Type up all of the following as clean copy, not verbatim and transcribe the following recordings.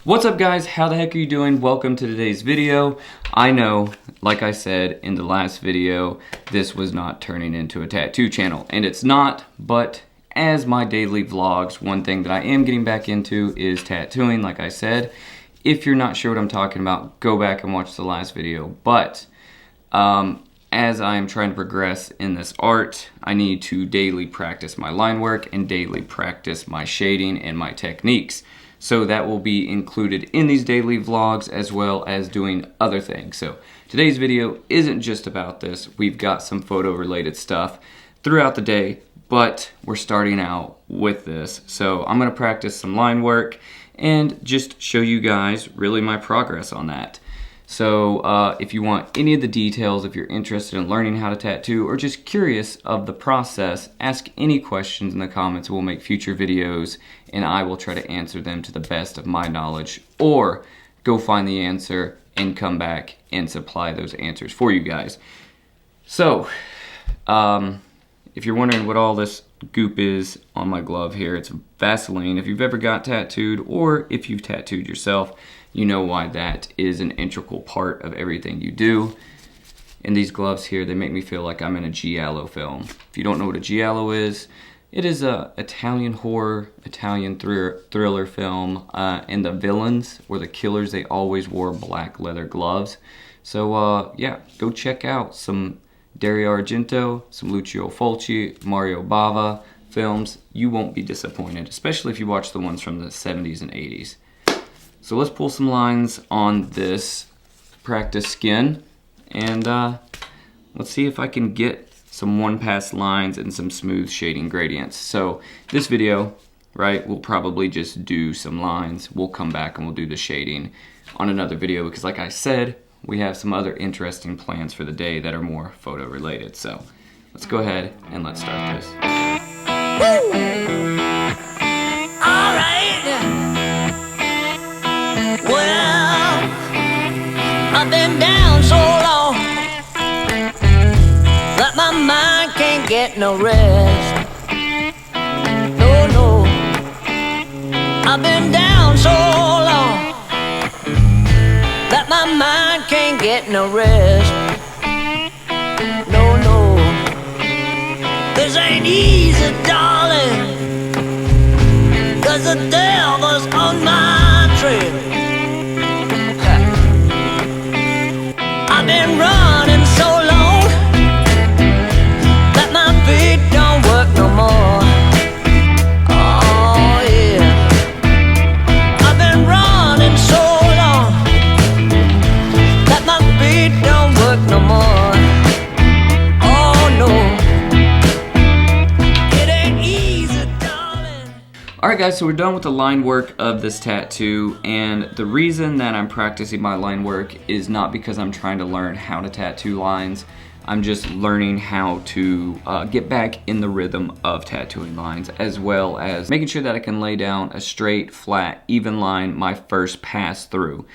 What's up guys, how the heck are you doing? Welcome to today's video. I know, like I said in the last video, this was not turning into a tattoo channel, and it's not, but as my daily vlogs, one thing that I am getting back into is tattooing, like I said. If you're not sure what I'm talking about, go back and watch the last video, but as I am trying to progress in this art, I need to daily practice my line work and daily practice my shading and my techniques. So that will be included in these daily vlogs as well as doing other things. So today's video isn't just about this. We've got some photo related stuff throughout the day, but we're starting out with this. So I'm gonna practice some line work and just show you guys really my progress on that. So if you want any of the details, if you're interested in learning how to tattoo or just curious of the process, ask any questions in the comments. We'll make future videos and I will try to answer them to the best of my knowledge, or go find the answer and come back and supply those answers for you guys. So if you're wondering what all this goop is on my glove here, it's Vaseline. If you've ever got tattooed or if you've tattooed yourself, you know why that is an integral part of everything you do. And these gloves here, they make me feel like I'm in a giallo film. If you don't know what a giallo is, it is a Italian horror, Italian thriller film, and the villains or the killers, they always wore black leather gloves. So yeah, go check out some Dario Argento, some Lucio Fulci, Mario Bava films. You won't be disappointed, especially if you watch the ones from the 70s and 80s. So let's pull some lines on this practice skin, and let's see if I can get some one-pass lines and some smooth shading gradients. So this video, right, we'll probably just do some lines. We'll come back and we'll do the shading on another video because, like I said, we have some other interesting plans for the day that are more photo related. So let's go ahead and let's start this. Woo! All right. Well, I've been down so long that my mind can't get no rest. No, no. I've been down so long that my mind can't get no rest. No, no. This ain't easy, darling, 'cause the devil's on my trail. I've been running so long that my feet don't work no more. Oh yeah, I've been running so long that my feet don't work no more. Oh no, it ain't easy, darling. Alright guys, so we're done with the line work of this tattoo, and the reason that I'm practicing my line work is not because I'm trying to learn how to tattoo lines. I'm just learning how to get back in the rhythm of tattooing lines, as well as making sure that I can lay down a straight, flat, even line my first pass through.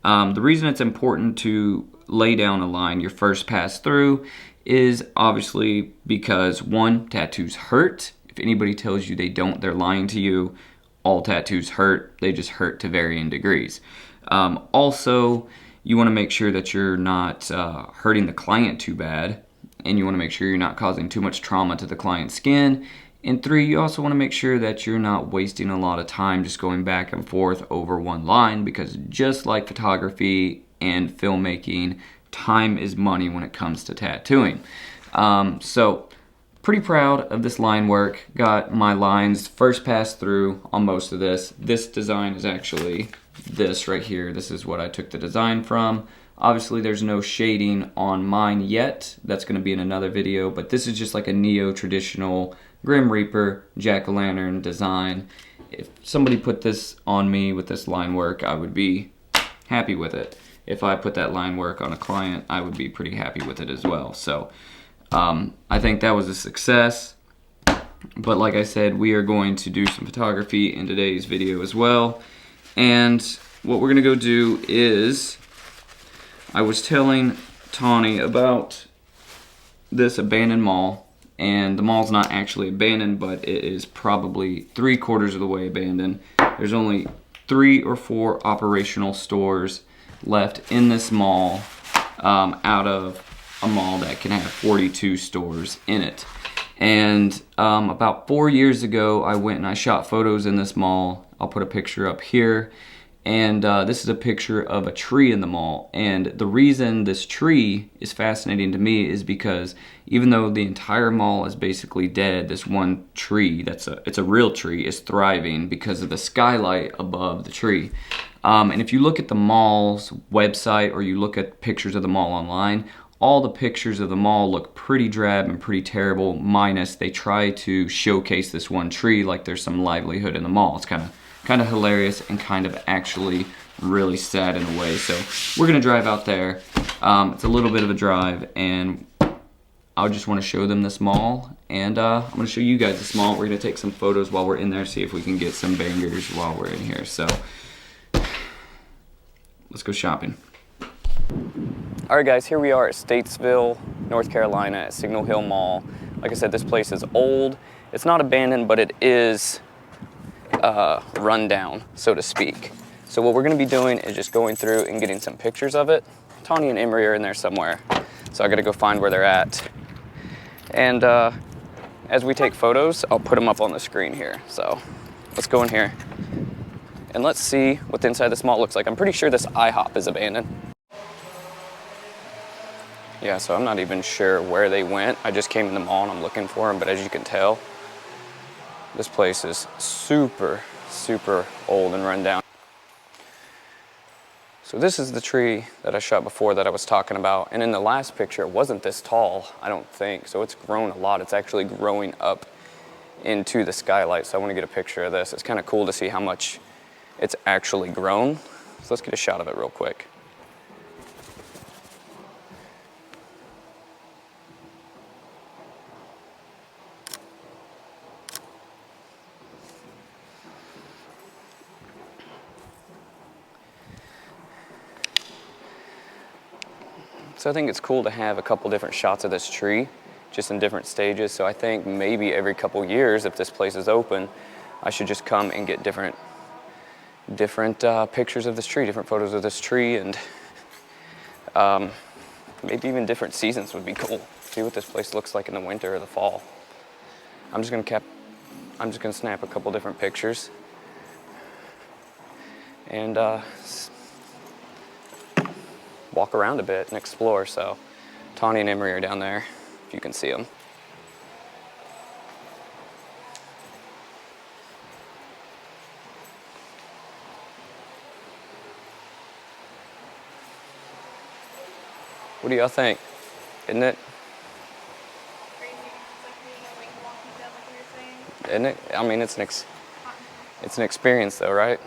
The reason it's important to lay down a line your first pass through is obviously because, one, tattoos hurt. If anybody tells you they don't, they're lying to you. All tattoos hurt, they just hurt to varying degrees. Also, you want to make sure that you're not hurting the client too bad, and you want to make sure you're not causing too much trauma to the client's skin. And three, you also want to make sure that you're not wasting a lot of time just going back and forth over one line, because just like photography and filmmaking, time is money when it comes to tattooing. So pretty proud of this line work. Got my lines first pass through on most of this. This design is actually this right here. This is what I took the design from. Obviously there's no shading on mine yet. That's going to be in another video, but this is just like a neo-traditional Grim Reaper jack-o'-lantern design. If somebody put this on me with this line work, I would be happy with it. If I put that line work on a client, I would be pretty happy with it as well. So I think that was a success, but like I said, we are going to do some photography in today's video as well. And what we're gonna go do is, I was telling Tawny about this abandoned mall, and the mall's not actually abandoned, but it is probably 3/4 of the way abandoned. There's only 3 or 4 operational stores left in this mall, out of a mall that can have 42 stores in it. And about 4 years ago, I went and I shot photos in this mall. I'll put a picture up here. And this is a picture of a tree in the mall. And the reason this tree is fascinating to me is because even though the entire mall is basically dead, this one tree, it's a real tree, is thriving because of the skylight above the tree. And if you look at the mall's website or you look at pictures of the mall online, all the pictures of the mall look pretty drab and pretty terrible, minus they try to showcase this one tree like there's some livelihood in the mall. It's kind of hilarious and kind of actually really sad in a way. So we're gonna drive out there. It's a little bit of a drive, and I just want to show them this mall, and I'm gonna show you guys this mall. We're gonna take some photos while we're in there, see if we can get some bangers while we're in here. So let's go shopping. All right, guys, here we are at Statesville, North Carolina at Signal Hill Mall. Like I said, this place is old. It's not abandoned, but it is run down, so to speak. So what we're gonna be doing is just going through and getting some pictures of it. Tawny and Emery are in there somewhere, so I gotta go find where they're at. And as we take photos, I'll put them up on the screen here. So let's go in here and let's see what the inside of this mall looks like. I'm pretty sure this IHOP is abandoned. Yeah, so I'm not even sure where they went. I just came in the mall and I'm looking for them, but as you can tell, this place is super, super old and run down. So this is the tree that I shot before that I was talking about. And in the last picture, it wasn't this tall, I don't think. So it's grown a lot. It's actually growing up into the skylight. So I want to get a picture of this. It's kind of cool to see how much it's actually grown. So let's get a shot of it real quick. So I think it's cool to have a couple different shots of this tree, just in different stages. So I think maybe every couple years, if this place is open, I should just come and get different pictures of this tree, different photos of this tree, and maybe even different seasons would be cool. See what this place looks like in the winter or the fall. I'm just gonna snap a couple different pictures and walk around a bit and explore. So Tawny and Emery are down there, if you can see them. What do y'all think? Isn't it? Crazy. It's like being a Walking Dead, like you were saying. Isn't it? I mean, it's an experience though, right?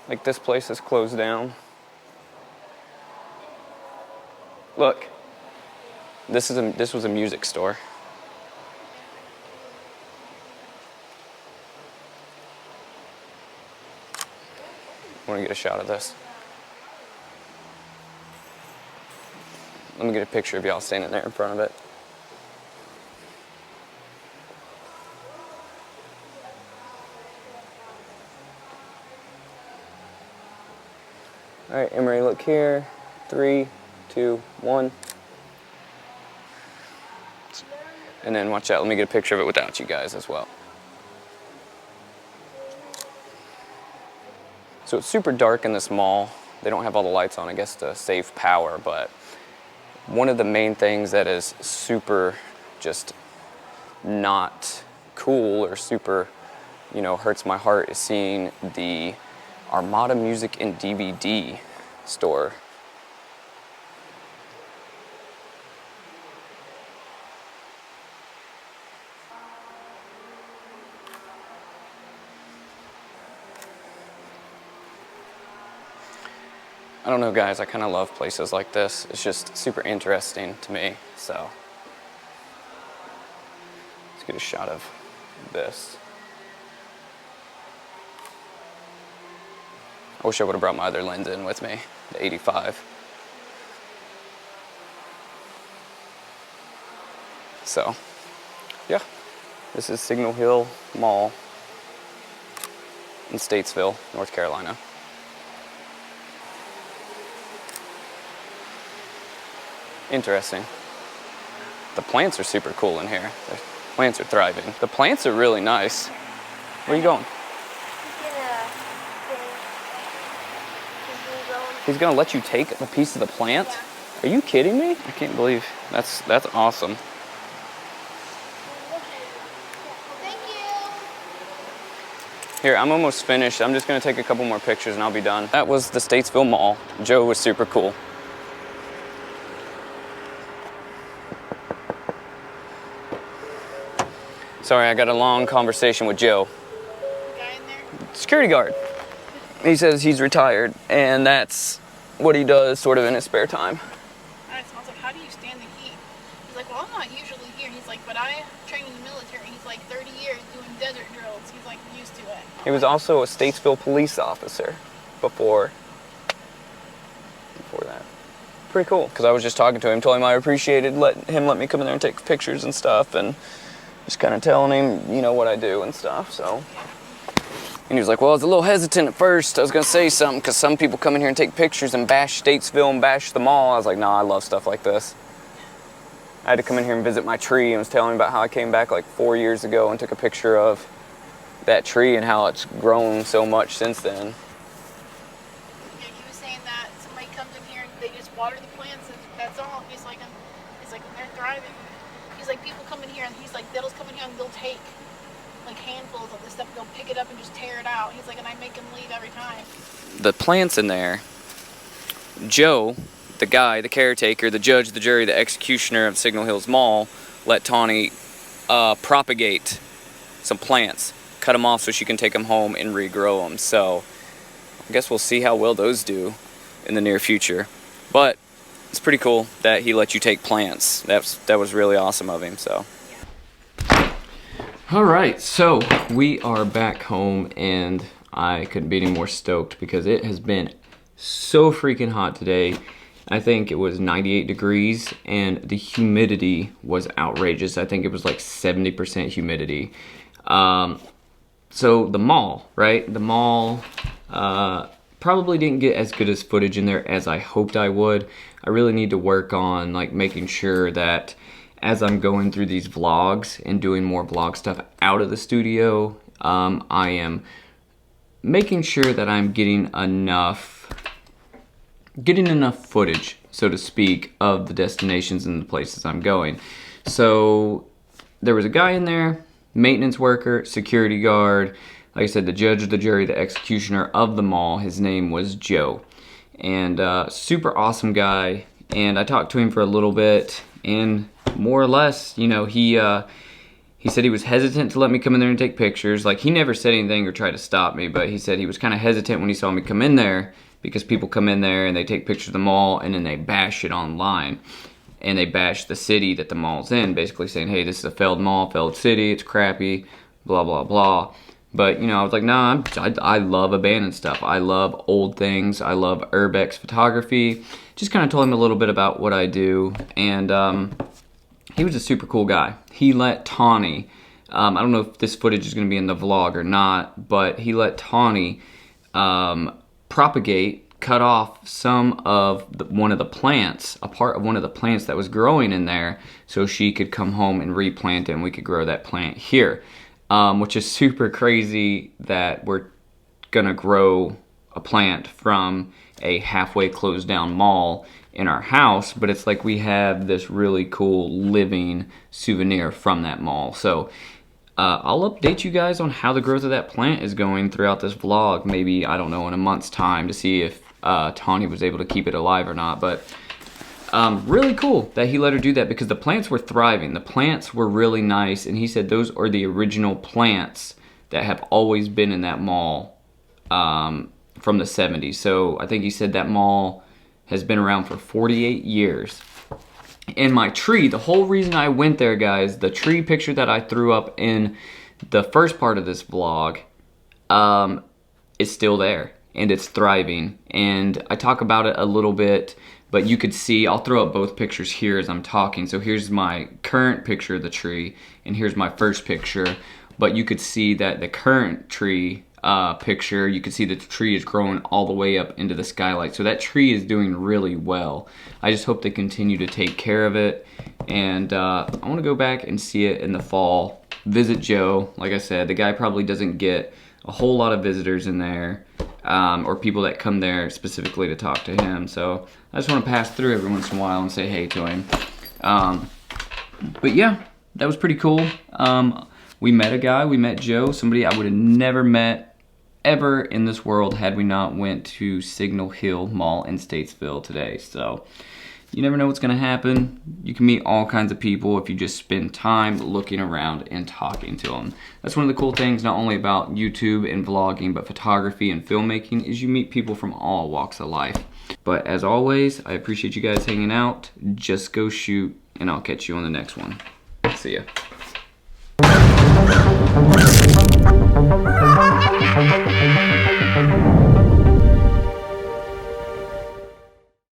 Like this place is closed down. Look, this was a music store. I want to get a shot of this. Let me get a picture of y'all standing there in front of it. All right, Emery, look here. 3, 2, 1. And then watch out, let me get a picture of it without you guys as well. So it's super dark in this mall. They don't have all the lights on, I guess, to save power, but one of the main things that is super just not cool or super, hurts my heart is seeing the Armada Music and DVD store. I don't know, guys, I kind of love places like this. It's just super interesting to me, so. Let's get a shot of this. I wish I would have brought my other lens in with me, the 85. So, yeah, this is Signal Hill Mall. in Statesville, North Carolina. Interesting. The plants are super cool in here. The plants are thriving. The plants are really nice. Where are you going? He's gonna let you take a piece of the plant? Are you kidding me? I can't believe that's awesome. Thank you. Here, I'm almost finished. I'm just gonna take a couple more pictures and I'll be done. That was the Statesville Mall. Joe was super cool. Sorry, I got a long conversation with Joe. Guy in there? Security guard. He says he's retired and that's what he does sort of in his spare time. I was like, how do you stand the heat? He's like, well, I'm not usually here. He's like, but I trained in the military. He's like 30 years doing desert drills. He's like used to it. He was also a Statesville police officer before that. Pretty cool, because I was just talking to him, told him I appreciated him let me come in there and take pictures and stuff, and just kind of telling him, you know, what I do and stuff, so. And he was like, well, I was a little hesitant at first. I was going to say something, because some people come in here and take pictures and bash Statesville and bash the mall. I was like, nah, I love stuff like this. I had to come in here and visit my tree and was telling him about how I came back like 4 years ago and took a picture of that tree and how it's grown so much since then. Yeah, he was saying that somebody comes in here and they just water the plants and that's all. He's like, they're thriving. He's like, people come in here and he's like, they'll come in here and they'll take like handfuls of this stuff, they'll pick it up and just tear it out. He's like, and I make them leave every time. The plants in there, Joe, the guy, the caretaker, the judge, the jury, the executioner of Signal Hills Mall, let Tawny propagate some plants, cut them off so she can take them home and regrow them. So I guess we'll see how well those do in the near future. But it's pretty cool that he let you take plants. That was really awesome of him. So. All right, so we are back home and I couldn't be any more stoked because it has been so freaking hot today. I think it was 98 degrees and the humidity was outrageous. I think it was like 70% humidity. So the mall, right? The mall probably didn't get as good as footage in there as I hoped I would. I really need to work on like making sure that as I'm going through these vlogs and doing more vlog stuff out of the studio, I am making sure that I'm getting enough footage, so to speak, of the destinations and the places I'm going. So there was a guy in there, maintenance worker, security guard, like I said, the judge, the jury, the executioner of the mall. His name was Joe, and super awesome guy. And I talked to him for a little bit, and more or less, you know, he said he was hesitant to let me come in there and take pictures. Like, he never said anything or tried to stop me, but he said he was kind of hesitant when he saw me come in there because people come in there and they take pictures of the mall and then they bash it online. And they bash the city that the mall's in, basically saying, hey, this is a failed mall, failed city, it's crappy, blah, blah, blah. But, you know, I was like, nah, I love abandoned stuff. I love old things. I love urbex photography. Just kind of told him a little bit about what I do. And he was a super cool guy. He let Tawny, I don't know if this footage is going to be in the vlog or not, but he let Tawny propagate, cut off some of one of the plants, a part of one of the plants that was growing in there, so she could come home and replant it and we could grow that plant here. Which is super crazy that we're going to grow a plant from a halfway closed down mall in our house, but it's like we have this really cool living souvenir from that mall. So I'll update you guys on how the growth of that plant is going throughout this vlog, maybe, I don't know, in a month's time, to see if Tawny was able to keep it alive or not. But really cool that he let her do that because the plants were thriving. The plants were really nice, and he said those are the original plants that have always been in that mall from the 70s. So I think he said that mall has been around for 48 years. And my tree, the whole reason I went there, guys, the tree picture that I threw up in the first part of this vlog is still there, and it's thriving. And I talk about it a little bit, but you could see, I'll throw up both pictures here as I'm talking. So here's my current picture of the tree, and here's my first picture. But you could see that the current tree picture, you can see that the tree is growing all the way up into the skylight. So that tree is doing really well. I just hope they continue to take care of it. And I want to go back and see it in the fall. Visit Joe. Like I said, the guy probably doesn't get a whole lot of visitors in there, or people that come there specifically to talk to him. So I just want to pass through every once in a while and say hey to him. But yeah, that was pretty cool. We met a guy, we met Joe, somebody I would have never met ever in this world had we not went to Signal Hill Mall in Statesville today. So you never know what's gonna happen. You can meet all kinds of people if you just spend time looking around and talking to them. That's one of the cool things, not only about YouTube and vlogging, but photography and filmmaking, is you meet people from all walks of life. But as always, I appreciate you guys hanging out. Just go shoot, and I'll catch you on the next one. See ya.